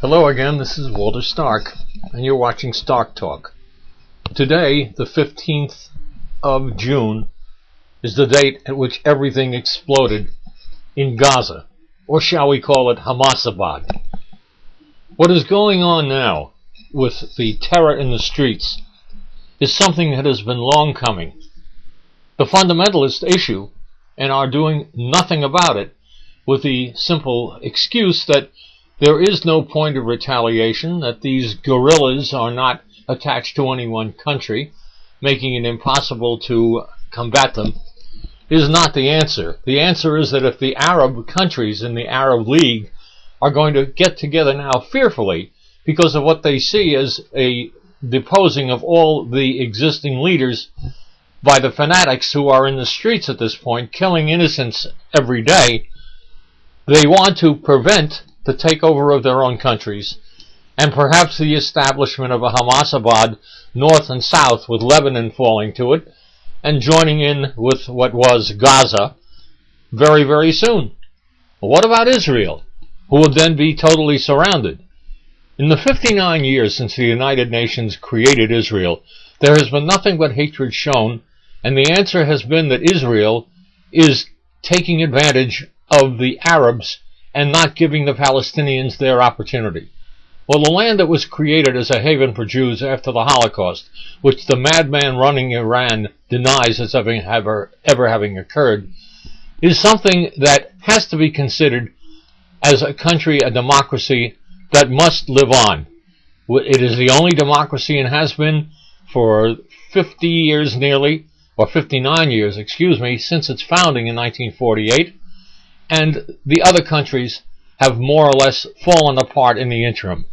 Hello again, this is Walter Stark, and you're watching Stark Talk. Today, the 15th of June, is the date at which everything exploded in Gaza, or shall we call it HAMASABAD. What is going on now with the terror in the streets is something that has been long coming. The fundamentalists issue and are doing nothing about it with the simple excuse that there is no point of retaliation, that these guerrillas are not attached to any one country, making it impossible to combat them, is not the answer. The answer is that if the Arab countries in the Arab League are going to get together now fearfully because of what they see as a deposing of all the existing leaders by the fanatics who are in the streets at this point, killing innocents every day, they want to prevent the takeover of their own countries, and perhaps the establishment of a HAMASABAD north and south, with Lebanon falling to it, and joining in with what was Gaza very, very soon. Well, what about Israel, who would then be totally surrounded? In the 59 years since the United Nations created Israel, there has been nothing but hatred shown, and the answer has been that Israel is taking advantage of the Arabs and not giving the Palestinians their opportunity. Well, the land that was created as a haven for Jews after the Holocaust, which the madman running Iran denies as ever having occurred, is something that has to be considered as a country, a democracy, that must live on. It is the only democracy and has been for 50 years nearly, or 59 years, since its founding in 1948. And the other countries have more or less fallen apart in the interim.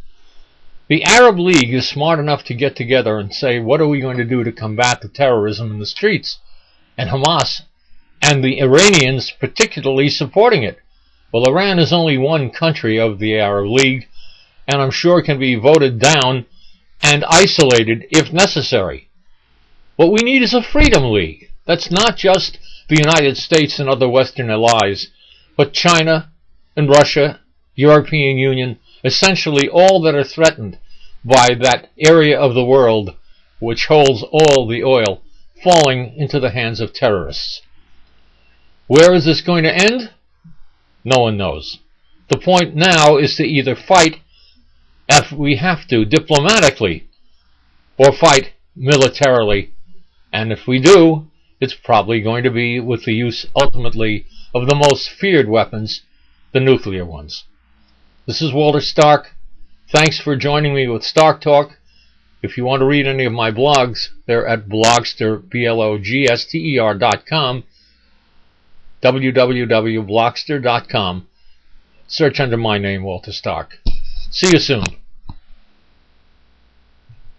The Arab League is smart enough to get together and say, what are we going to do to combat the terrorism in the streets? And Hamas and the Iranians particularly supporting it. Well, Iran is only one country of the Arab League, and I'm sure can be voted down and isolated if necessary. What we need is a Freedom League. That's not just the United States and other Western allies, but China and Russia, European Union, essentially all that are threatened by that area of the world which holds all the oil falling into the hands of terrorists. Where is this going to end? No one knows. The point now is to either fight, if we have to, diplomatically, or fight militarily. And if we do, it's probably going to be with the use, ultimately, of the most feared weapons, the nuclear ones. This is Walter Stark. Thanks for joining me with Stark Talk. If you want to read any of my blogs, they're at Blogster, blogster.com, www.blogster.com. Search under my name, Walter Stark. See you soon.